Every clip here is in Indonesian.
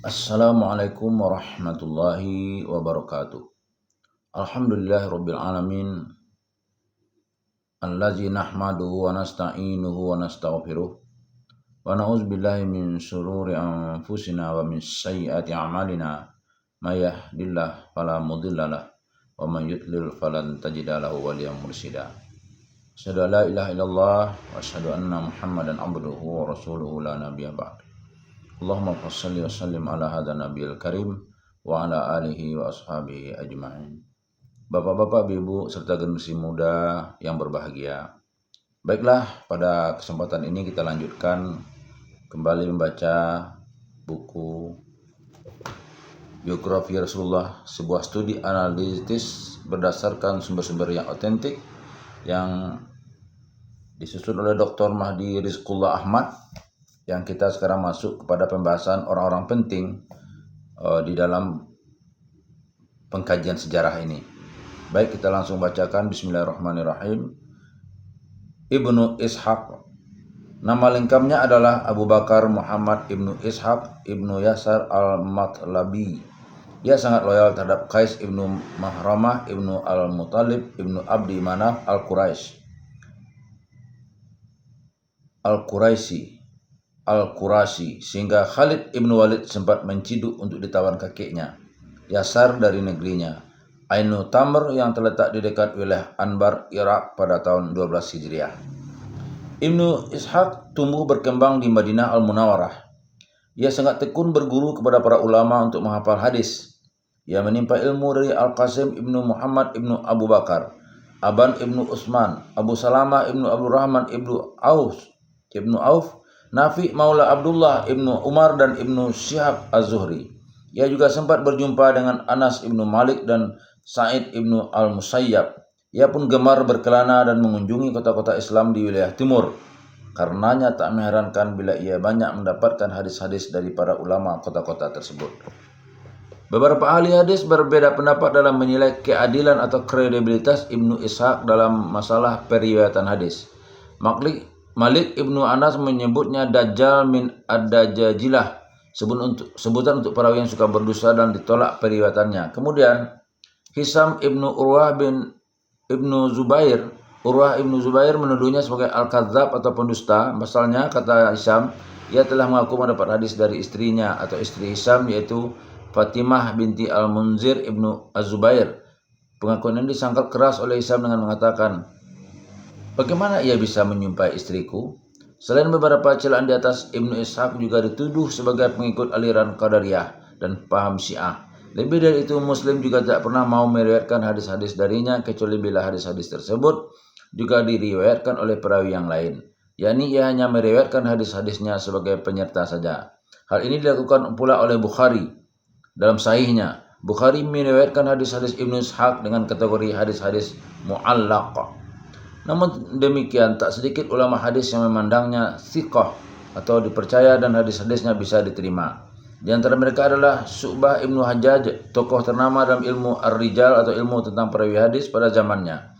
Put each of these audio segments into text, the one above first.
Assalamualaikum warahmatullahi wabarakatuh. Alhamdulillahirabbil alamin. Allazi nahmaduhu wa nasta'inuhu wa nastaghfiruh. Wa na'udzubillahi min syururi anfusina wa min sayyiati a'malina. May yahdihillahu fala mudhillalah wa man yudlil falan tajida lahu waliyyan mursyida. Asyhadu an la ilaha illallah wa asyhadu anna Muhammadan abduhu wa rasuluhu la nabiyya ba'd. Allahumma shalli wa sallim ala hadzal nabiyil karim wa ala alihi wa ashabihi ajma'in. Bapak-bapak, ibu serta generasi muda yang berbahagia. Baiklah, pada kesempatan ini kita lanjutkan kembali membaca buku biografi Rasulullah, sebuah studi analitis berdasarkan sumber-sumber yang otentik yang disusun oleh Dr. Mahdi Rizqullah Ahmad, yang kita sekarang masuk kepada pembahasan orang-orang penting di dalam pengkajian sejarah ini. Baik, kita langsung bacakan. Bismillahirrahmanirrahim. Ibnu Ishaq. Nama lengkapnya adalah Abu Bakar Muhammad Ibnu Ishaq Ibnu Yasar al-Matlabi. Dia sangat loyal terhadap Qais Ibnu Mahramah Ibnu al-Muttalib Ibnu Abdi Manaf Al-Quraisy, sehingga Khalid ibn Walid sempat menciduk untuk ditawan kakeknya, Yasar, dari negerinya, Ainu Tamr, yang terletak di dekat wilayah Anbar, Irak pada tahun 12 Hijriah. Ibnu Ishaq tumbuh berkembang di Madinah Al-Munawwarah. Ia sangat tekun berguru kepada para ulama untuk menghafal hadis. Ia menimba ilmu dari Al-Qasim ibnu Muhammad ibnu Abu Bakar, Aban ibnu Utsman, Abu Salamah ibnu Abdurrahman ibnu Auf, Nafi Maula Abdullah ibnu Umar dan ibnu Syihab Az-Zuhri. Ia juga sempat berjumpa dengan Anas ibnu Malik dan Sa'id ibnu Al-Musayyab. Ia pun gemar berkelana dan mengunjungi kota-kota Islam di wilayah timur. Karenanya tak mengherankan bila ia banyak mendapatkan hadis-hadis dari para ulama kota-kota tersebut. Beberapa ahli hadis berbeda pendapat dalam menilai keadilan atau kredibilitas Ibnu Ishaq dalam masalah periwayatan hadis. Malik ibnu Anas menyebutnya Dajjal min ad-Dajajilah, sebutan untuk perawi yang suka berdusta dan ditolak periwayatannya. Kemudian Hisam ibnu Urwah ibnu Zubair menuduhnya sebagai al-kadzab atau pendusta. Pasalnya, kata Hisam, ia telah mengaku mendapat hadis dari istrinya atau istri Hisam, yaitu Fatimah binti al-Munzir ibnu Az-Zubair. Pengakuan ini disangkal keras oleh Hisam dengan mengatakan, "Bagaimana ia bisa menyumpai istriku?" Selain beberapa celaan di atas, Ibnu Ishaq juga dituduh sebagai pengikut aliran Qadariyah dan paham Syiah. Lebih dari itu, Muslim juga tak pernah mau meriwayatkan hadis-hadis darinya kecuali bila hadis-hadis tersebut juga diriwayatkan oleh perawi yang lain, yakni ia hanya meriwayatkan hadis-hadisnya sebagai penyerta saja. Hal ini dilakukan pula oleh Bukhari dalam sahihnya. Bukhari meriwayatkan hadis-hadis Ibnu Ishaq dengan kategori hadis-hadis mu'allaq. Namun demikian, tak sedikit ulama hadis yang memandangnya thiqah atau dipercaya dan hadis-hadisnya bisa diterima. Di antara mereka adalah Syu'bah ibnu Hajjaj, tokoh ternama dalam ilmu ar-rijal atau ilmu tentang perawi hadis pada zamannya.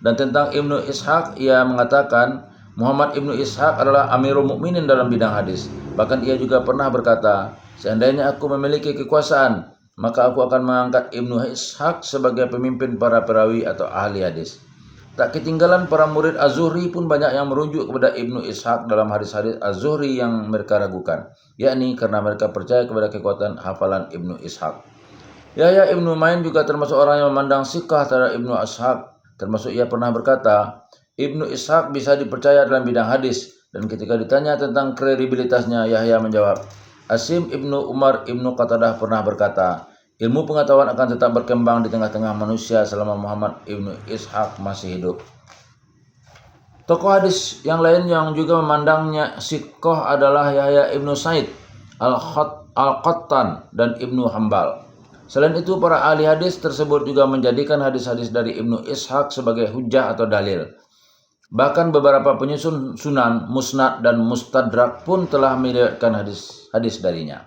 Dan tentang Ibnu Ishaq, ia mengatakan Muhammad ibnu Ishaq adalah Amirul Mukminin dalam bidang hadis. Bahkan ia juga pernah berkata, "Seandainya aku memiliki kekuasaan, maka aku akan mengangkat Ibnu Ishaq sebagai pemimpin para perawi atau ahli hadis." Tak ketinggalan, para murid Az-Zuhri pun banyak yang merujuk kepada Ibnu Ishaq dalam hadis-hadis Az-Zuhri yang mereka ragukan, yakni karena mereka percaya kepada kekuatan hafalan Ibnu Ishaq. Yahya ibnu Ma'in juga termasuk orang yang memandang siqah terhadap Ibnu Ishaq. Termasuk ia pernah berkata, Ibnu Ishaq bisa dipercaya dalam bidang hadis. Dan ketika ditanya tentang kredibilitasnya, Yahya menjawab, Asim ibnu Umar ibnu Qatadah pernah berkata, ilmu pengetahuan akan tetap berkembang di tengah-tengah manusia selama Muhammad ibnu Ishaq masih hidup. Tokoh hadis yang lain yang juga memandangnya siqah adalah Yahya ibnu Sa'id Al-Qattan dan Ibnu Hambal. Selain itu, para ahli hadis tersebut juga menjadikan hadis-hadis dari Ibnu Ishaq sebagai hujjah atau dalil. Bahkan beberapa penyusun Sunan, Musnad, dan Mustadrak pun telah meriwayatkan hadis darinya.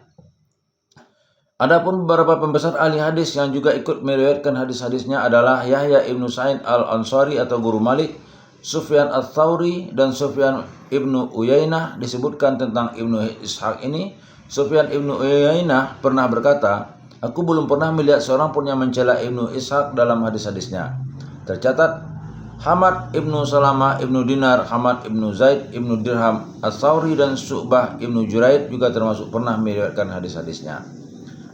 Adapun beberapa pembesar ahli hadis yang juga ikut meriwayatkan hadis-hadisnya adalah Yahya ibnu Sa'id al-Ansari atau guru Malik, Sufyan ats-Tsauri, dan Sufyan ibnu Uyainah. Disebutkan tentang Ibnu Ishaq ini, Sufyan ibnu Uyainah pernah berkata, aku belum pernah melihat seorang pun yang mencela Ibnu Ishaq dalam hadis-hadisnya. Tercatat, Hamad ibnu Salamah ibnu Dinar, Hamad ibnu Zaid ibnu Dirham, As-Sawri dan Syu'bah ibnu Juraid juga termasuk pernah meriwayatkan hadis-hadisnya.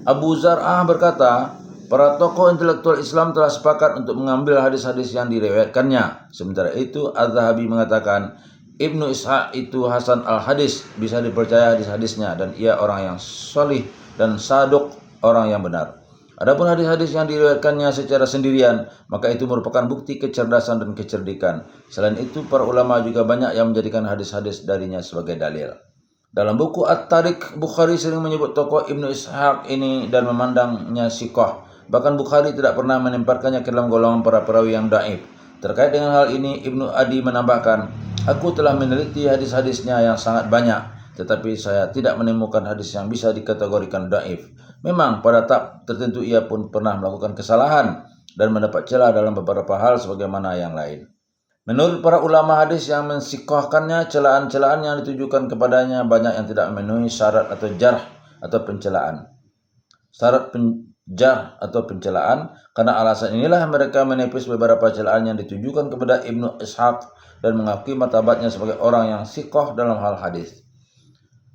Abu Zar'ah berkata, para tokoh intelektual Islam telah sepakat untuk mengambil hadis-hadis yang diriwayatkannya. Sementara itu, Az-Zahabi mengatakan, Ibnu Ishaq itu Hasan al-Hadis, bisa dipercaya hadis-hadisnya, dan ia orang yang solih dan saduq, orang yang benar. Adapun hadis-hadis yang diriwayatkannya secara sendirian, maka itu merupakan bukti kecerdasan dan kecerdikan. Selain itu, para ulama juga banyak yang menjadikan hadis-hadis darinya sebagai dalil. Dalam buku At-Tariq, Bukhari sering menyebut tokoh Ibnu Ishaq ini dan memandangnya siqah. Bahkan Bukhari tidak pernah menempatkannya ke dalam golongan para perawi yang dhaif. Terkait dengan hal ini, Ibnu Adi menambahkan, aku telah meneliti hadis-hadisnya yang sangat banyak, tetapi saya tidak menemukan hadis yang bisa dikategorikan dhaif. Memang pada tahap tertentu ia pun pernah melakukan kesalahan dan mendapat celah dalam beberapa hal sebagaimana yang lain. Menurut para ulama hadis yang mensiqahkannya, celaan-celaan yang ditujukan kepadanya banyak yang tidak memenuhi syarat atau jarh atau pencelaan. Syarat jarh atau pencelaan, karena alasan inilah mereka menepis beberapa celaan yang ditujukan kepada Ibnu Ishaq dan mengakui martabatnya sebagai orang yang siqah dalam hal hadis.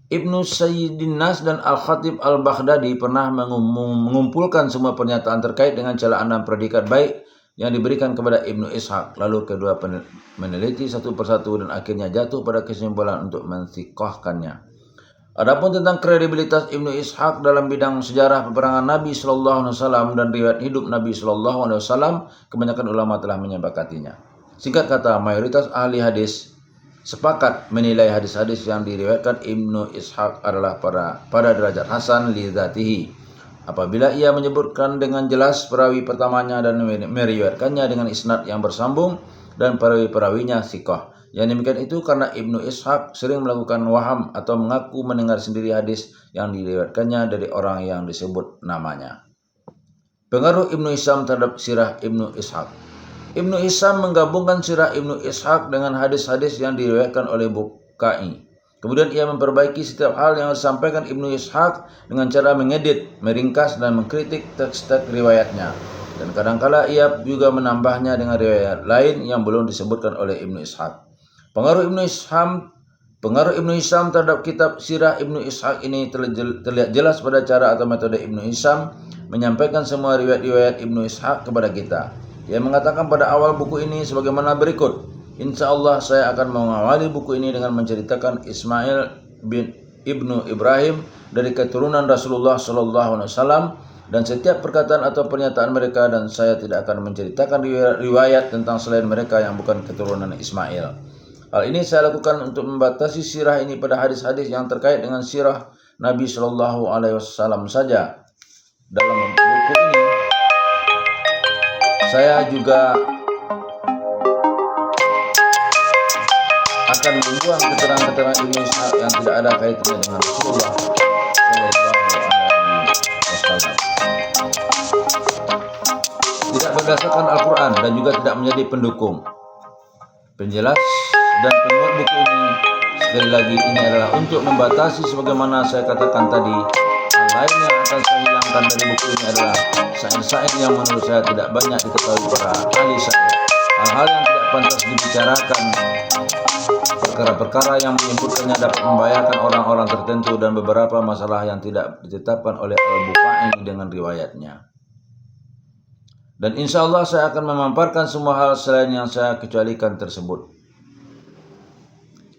Ibnu Sayyidin Nas dan Al-Khatib Al-Baghdadi pernah mengumpulkan semua pernyataan terkait dengan celaan dan predikat baik yang diberikan kepada Ibnu Ishaq. Lalu kedua meneliti satu persatu dan akhirnya jatuh pada kesimpulan untuk mensiqahkannya. Adapun tentang kredibilitas Ibnu Ishaq dalam bidang sejarah peperangan Nabi SAW dan riwayat hidup Nabi SAW, kebanyakan ulama telah menyepakatinya. Singkat kata, mayoritas ahli hadis sepakat menilai hadis-hadis yang diriwayatkan Ibnu Ishaq adalah pada derajat hasan li dzatihi, apabila ia menyebutkan dengan jelas perawi pertamanya dan meriwayatkannya dengan isnad yang bersambung dan perawi-perawinya siqah. Yang demikian itu karena Ibnu Ishaq sering melakukan waham atau mengaku mendengar sendiri hadis yang diriwayatkannya dari orang yang disebut namanya. Pengaruh Ibnu Hisham terhadap sirah Ibnu Ishaq. Ibnu Hisham menggabungkan sirah Ibnu Ishaq dengan hadis-hadis yang diriwayatkan oleh Bukhari. Kemudian ia memperbaiki setiap hal yang disampaikan Ibnu Ishaq dengan cara mengedit, meringkas, dan mengkritik teks-teks riwayatnya. Dan kadangkala ia juga menambahnya dengan riwayat lain yang belum disebutkan oleh Ibnu Ishaq. Pengaruh Ibnu Hisham terhadap kitab sirah Ibnu Ishaq ini terlihat jelas pada cara atau metode Ibnu Hisham menyampaikan semua riwayat-riwayat Ibnu Ishaq kepada kita. Ia mengatakan pada awal buku ini sebagaimana berikut. Insya Allah saya akan mengawali buku ini dengan menceritakan Ismail bin Ibnu Ibrahim dari keturunan Rasulullah SAW dan setiap perkataan atau pernyataan mereka, dan saya tidak akan menceritakan riwayat tentang selain mereka yang bukan keturunan Ismail. Hal ini saya lakukan untuk membatasi sirah ini pada hadis-hadis yang terkait dengan sirah Nabi SAW saja. Dalam buku ini saya juga akan membuang keterangan-keterangan Ibnu Ishaq yang tidak ada kaitannya dengan Rasulullah SAW. Tidak berdasarkan Al-Quran dan juga tidak menjadi pendukung, penjelas dan penguat buku ini. Sekali lagi, ini adalah untuk membatasi sebagaimana saya katakan tadi. Hal lain yang akan saya hilangkan dari buku ini adalah syair-syair yang menurut saya tidak banyak diketahui para ahli syair. Hal-hal yang tidak pantas dibicarakan, perkara-perkara yang menyebutkannya dapat membahayakan orang-orang tertentu, dan beberapa masalah yang tidak ditetapkan oleh Al-Bukhari dengan riwayatnya. Dan insya Allah saya akan memaparkan semua hal selain yang saya kecualikan tersebut.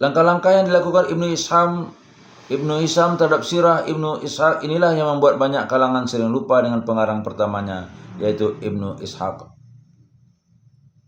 Langkah-langkah yang dilakukan Ibnu Hisham terhadap sirah Ibnu Ishaq inilah yang membuat banyak kalangan sering lupa dengan pengarang pertamanya, yaitu Ibnu Ishaq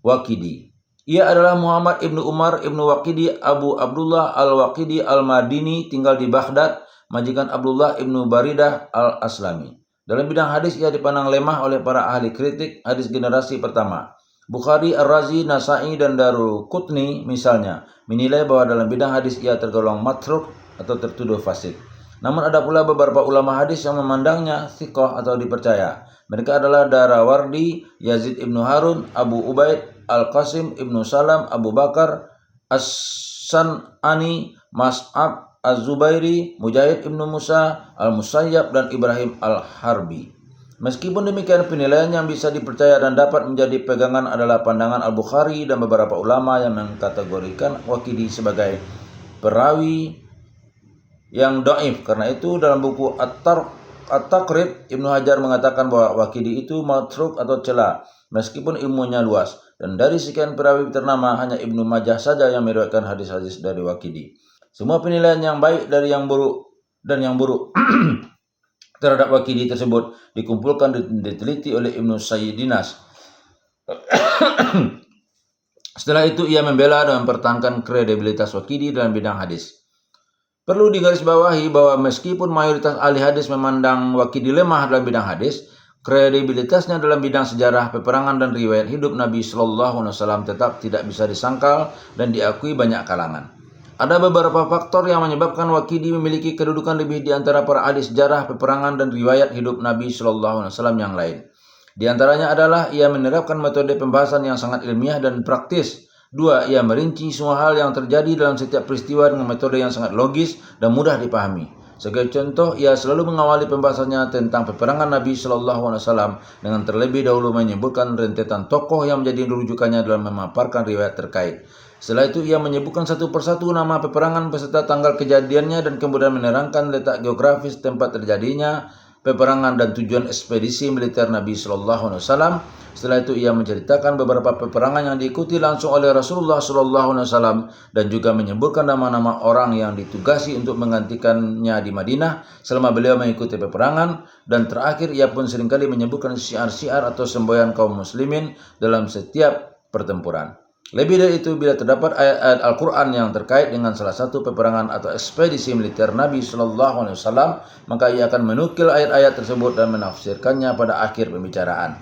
Waqidi. Ia adalah Muhammad Ibnu Umar Ibnu Waqidi Abu Abdullah Al-Waqidi Al-Madini, tinggal di Baghdad, majikan Abdullah Ibnu Baridah Al-Aslami. Dalam bidang hadis ia dipandang lemah oleh para ahli kritik hadis generasi pertama. Bukhari, Ar-Razi, Nasa'i, dan Daruqutni misalnya menilai bahwa dalam bidang hadis ia tergolong matruk atau tertuduh fasik. Namun ada pula beberapa ulama hadis yang memandangnya thiqah atau dipercaya. Mereka adalah Darawardi, Yazid Ibnu Harun, Abu Ubaid, Al-Qasim Ibnu Salam, Abu Bakar, As-San'ani, Mas'ab Az-Zubairi, Mujahid ibnu Musa, Al-Musayyab, dan Ibrahim Al-Harbi. Meskipun demikian, penilaian yang bisa dipercaya dan dapat menjadi pegangan adalah pandangan Al-Bukhari dan beberapa ulama yang mengkategorikan Waqidi sebagai perawi yang dhaif. Karena itu dalam buku At-Taqrib, Ibnu Hajar mengatakan bahwa Waqidi itu matruk atau cela meskipun ilmunya luas. Dan dari sekian perawi ternama, hanya Ibnu Majah saja yang meriwayatkan hadis-hadis dari Waqidi. Semua penilaian yang baik dari yang buruk dan yang buruk terhadap Waqidi tersebut dikumpulkan dan diteliti oleh Ibnu Sayyidinas. Setelah itu ia membela dan mempertahankan kredibilitas Waqidi dalam bidang hadis. Perlu digarisbawahi bahwa meskipun mayoritas ahli hadis memandang Waqidi lemah dalam bidang hadis, kredibilitasnya dalam bidang sejarah, peperangan, dan riwayat hidup Nabi SAW tetap tidak bisa disangkal dan diakui banyak kalangan. Ada beberapa faktor yang menyebabkan Waqidi memiliki kedudukan lebih di antara para ahli sejarah, peperangan, dan riwayat hidup Nabi SAW yang lain. Di antaranya adalah ia menerapkan metode pembahasan yang sangat ilmiah dan praktis. 2. Ia merinci semua hal yang terjadi dalam setiap peristiwa dengan metode yang sangat logis dan mudah dipahami. Sebagai contoh, ia selalu mengawali pembahasannya tentang peperangan Nabi SAW dengan terlebih dahulu menyebutkan rentetan tokoh yang menjadi rujukannya dalam memaparkan riwayat terkait. Setelah itu ia menyebutkan satu persatu nama peperangan beserta tanggal kejadiannya dan kemudian menerangkan letak geografis tempat terjadinya peperangan dan tujuan ekspedisi militer Nabi SAW. Setelah itu ia menceritakan beberapa peperangan yang diikuti langsung oleh Rasulullah SAW dan juga menyebutkan nama-nama orang yang ditugasi untuk menggantikannya di Madinah selama beliau mengikuti peperangan. Dan terakhir ia pun seringkali menyebutkan syiar-syiar atau semboyan kaum muslimin dalam setiap pertempuran. Lebih dari itu, bila terdapat ayat-ayat Al-Quran yang terkait dengan salah satu peperangan atau ekspedisi militer Nabi SAW, maka ia akan menukil ayat-ayat tersebut dan menafsirkannya pada akhir pembicaraan.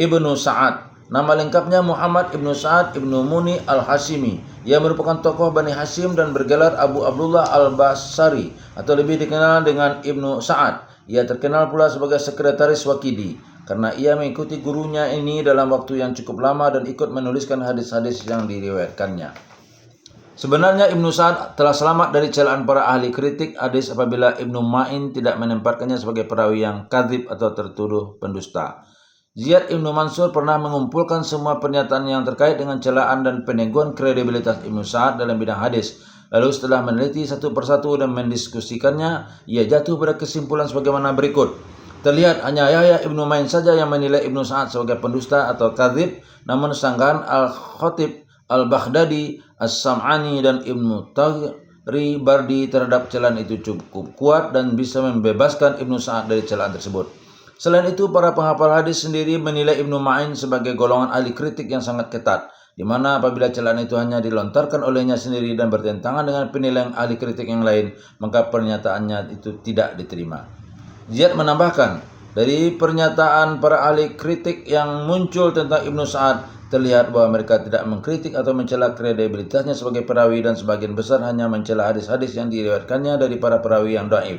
Ibnu Sa'ad. Nama lengkapnya Muhammad Ibnu Sa'ad Ibnu Muni Al-Hashimi. Ia merupakan tokoh Bani Hashim dan bergelar Abu Abdullah Al-Basri atau lebih dikenal dengan Ibnu Sa'ad. Ia terkenal pula sebagai sekretaris Waqidi karena ia mengikuti gurunya ini dalam waktu yang cukup lama dan ikut menuliskan hadis-hadis yang diriwayatkannya. Sebenarnya Ibnu Sa'ad telah selamat dari celaan para ahli kritik hadis apabila Ibnu Ma'in tidak menempatkannya sebagai perawi yang kadzib atau tertuduh pendusta. Ziyad Ibnu Mansur pernah mengumpulkan semua pernyataan yang terkait dengan celaan dan peneguhan kredibilitas Ibnu Sa'ad dalam bidang hadis. Lalu setelah meneliti satu persatu dan mendiskusikannya, ia jatuh pada kesimpulan sebagaimana berikut. Terlihat hanya Yahya Ibnu Ma'in saja yang menilai Ibnu Sa'ad sebagai pendusta atau kadzib, namun sanggahan Al-Khatib, Al-Baghdadi, As-Sam'ani, dan Ibnu Taghribardi terhadap celaan itu cukup kuat dan bisa membebaskan Ibnu Sa'ad dari celaan tersebut. Selain itu, para penghafal hadis sendiri menilai Ibnu Ma'in sebagai golongan ahli kritik yang sangat ketat, di mana apabila celaan itu hanya dilontarkan olehnya sendiri dan bertentangan dengan penilaian ahli kritik yang lain, maka pernyataannya itu tidak diterima. Ziyad menambahkan, dari pernyataan para ahli kritik yang muncul tentang Ibnu Sa'ad, terlihat bahwa mereka tidak mengkritik atau mencela kredibilitasnya sebagai perawi dan sebagian besar hanya mencela hadis-hadis yang diriwayatkannya dari para perawi yang dhaif.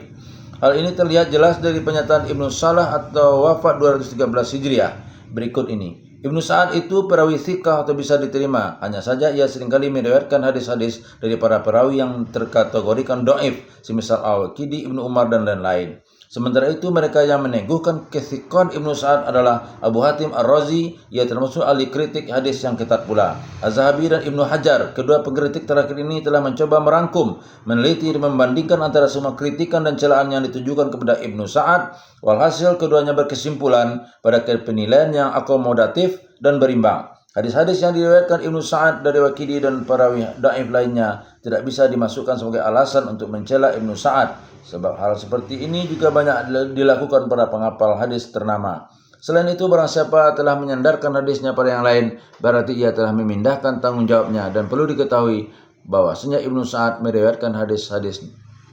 Hal ini terlihat jelas dari pernyataan Ibnu Salah atau wafat 213 Hijriah berikut ini. Ibnu Sa'ad itu perawi thiqah atau bisa diterima, hanya saja ia seringkali meriwayatkan hadis-hadis dari para perawi yang terkategorikan dhaif, semisal Al-Waqidi, Ibnu Umar, dan lain-lain. Sementara itu mereka yang meneguhkan kethiqan Ibnu Sa'ad adalah Abu Hatim Ar-Razi, ia termasuk ahli kritik hadis yang ketat pula. Az-Zahabi dan Ibnu Hajar, kedua pengkritik terakhir ini telah mencoba merangkum, meneliti dan membandingkan antara semua kritikan dan celaan yang ditujukan kepada Ibnu Sa'ad. Walhasil keduanya berkesimpulan pada penilaian yang akomodatif dan berimbang. Hadis-hadis yang diriwayatkan Ibnu Sa'ad dari Waqidi dan perawi dhaif lainnya tidak bisa dimasukkan sebagai alasan untuk mencela Ibnu Sa'ad. Sebab hal seperti ini juga banyak dilakukan pada penghafal hadis ternama. Selain itu, barang siapa telah menyandarkan hadisnya pada yang lain, berarti ia telah memindahkan tanggung jawabnya. Dan perlu diketahui bahwasanya Ibnu Sa'ad meriwayatkan hadis-hadis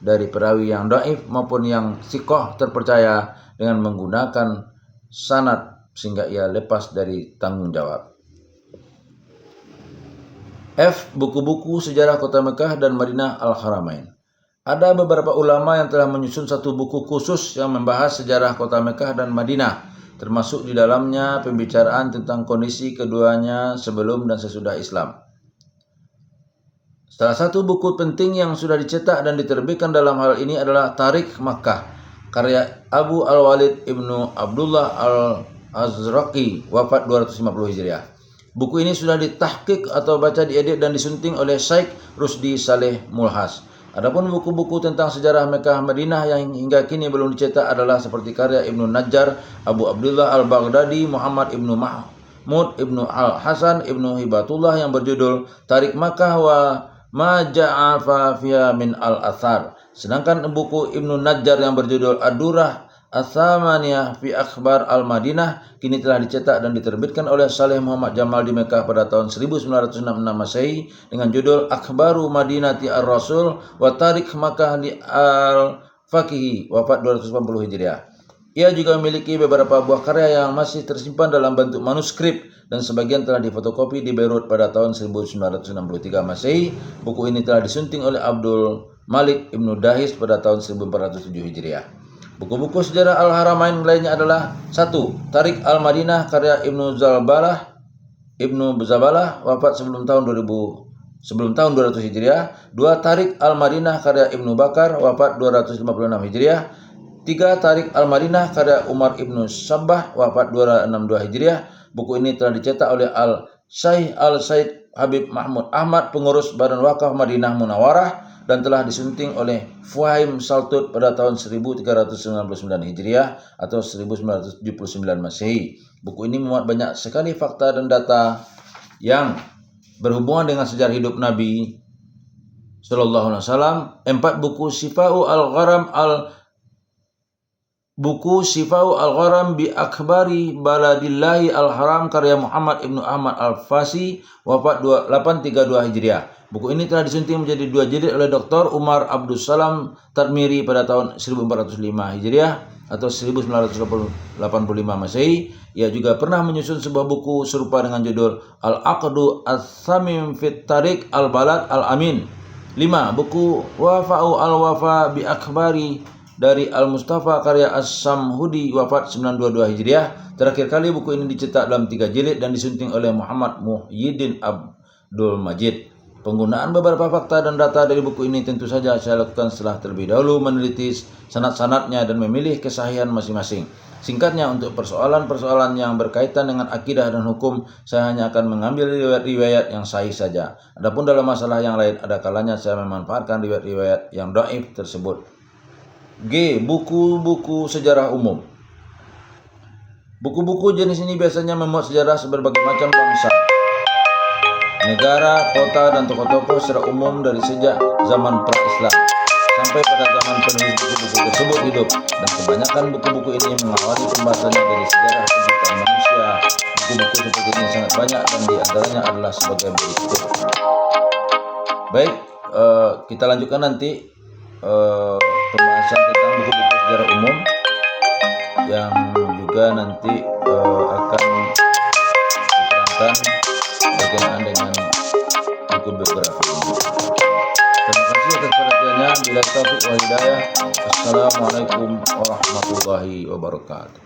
dari perawi yang dhaif maupun yang thiqah terpercaya dengan menggunakan sanad sehingga ia lepas dari tanggung jawab. F. Buku-buku sejarah Kota Mekah dan Madinah Al-Haramain. Ada beberapa ulama yang telah menyusun satu buku khusus yang membahas sejarah Kota Mekah dan Madinah, termasuk di dalamnya pembicaraan tentang kondisi keduanya sebelum dan sesudah Islam. Salah satu buku penting yang sudah dicetak dan diterbitkan dalam hal ini adalah Tarikh Makkah, karya Abu Al-Walid Ibnu Abdullah Al-Azraqi, wafat 250 Hijriah. Buku ini sudah ditahqiq atau baca, diedit dan disunting oleh Syekh Rusdi Saleh Mulhas. Adapun buku-buku tentang sejarah Mekah Madinah yang hingga kini belum dicetak adalah seperti karya Ibnu Najjar, Abu Abdullah Al-Baghdadi, Muhammad Ibnu Mahmud Ibnu Al-Hasan Ibnu Hibatullah yang berjudul Tarikh Makkah wa Ma Ja'afa Fiha min Al-Athar. Sedangkan buku Ibnu Najjar yang berjudul Ad-Durrah Ats-Tsamaniyah fi Akhbar Al-Madinah kini telah dicetak dan diterbitkan oleh Saleh Muhammad Jamal di Mekah pada tahun 1966 Masehi dengan judul Akhbaru Madinati Ar-Rasul wa Tarikh Makkah li Al-Faqihi, wafat 280 Hijriah. Ia juga memiliki beberapa buah karya yang masih tersimpan dalam bentuk manuskrip dan sebagian telah difotokopi di Beirut pada tahun 1963 Masehi. Buku ini telah disunting oleh Abdul Malik Ibnu Dahis pada tahun 1407 Hijriah. Buku-buku sejarah Al-Haramain lainnya adalah 1. Tarikh Al-Madinah karya Ibnu Zabalah, wafat sebelum tahun 200 Hijriah. 2. Tarikh Al-Madinah karya Ibnu Bakar, wafat 256 Hijriah. 3. Tarikh Al-Madinah karya Umar Ibnu Sabbah, wafat 262 Hijriah. Buku ini telah dicetak oleh Al-Syekh Al-Said Habib Mahmud Ahmad, pengurus Badan Wakaf Madinah Munawarah, dan telah disunting oleh Fuhaim Saltut pada tahun 1399 Hijriah atau 1979 Masehi. Buku ini memuat banyak sekali fakta dan data yang berhubungan dengan sejarah hidup Nabi Sallallahu Alaihi Wasallam. 4. Buku Shifa'u Al-Gharam bi Akhbari Baladillahi Al-Haram karya Muhammad Ibnu Ahmad Al-Fasi, wafat 832 Hijriah. Buku ini telah disunting menjadi 2 jilid oleh Dr. Umar Abdus Salam Tadmiri pada tahun 1405 Hijriah atau 1985 Masehi. Ia juga pernah menyusun sebuah buku serupa dengan judul Al-Aqdu Ats-Tsamim fit Tariq Al-Balad Al-Amin. 5. Buku Wafa'u Al-Wafa bi Akhbari dari Al-Mustafa karya As-Samhudi, wafat 922 Hijriah. Terakhir kali buku ini dicetak dalam 3 jilid dan disunting oleh Muhammad Muhyiddin Abdul Majid. Penggunaan beberapa fakta dan data dari buku ini tentu saja saya lakukan setelah terlebih dahulu meneliti sanad-sanadnya dan memilih kesahihan masing-masing. Singkatnya, untuk persoalan-persoalan yang berkaitan dengan akidah dan hukum, saya hanya akan mengambil riwayat-riwayat yang sahih saja. Adapun dalam masalah yang lain, ada kalanya saya memanfaatkan riwayat-riwayat yang dhaif tersebut. G. Buku-buku sejarah umum. Buku-buku jenis ini biasanya memuat sejarah berbagai macam bangsa, negara, kota, dan tokoh-tokoh secara umum dari sejak zaman pra-Islam sampai pada zaman penulis buku-buku tersebut hidup, dan kebanyakan buku-buku ini mengawali pembahasannya dari sejarah penciptaan manusia. Buku-buku seperti ini sangat banyak dan diantaranya adalah sebagai berikut. Baik, kita lanjutkan nanti pembahasan tentang buku-buku sejarah umum yang juga nanti akan diterangkan berkenaan dengan buku biografi ini. Terima kasih atas perhatiannya. Bila taufiq wal hidayah. Assalamualaikum warahmatullahi wabarakatuh.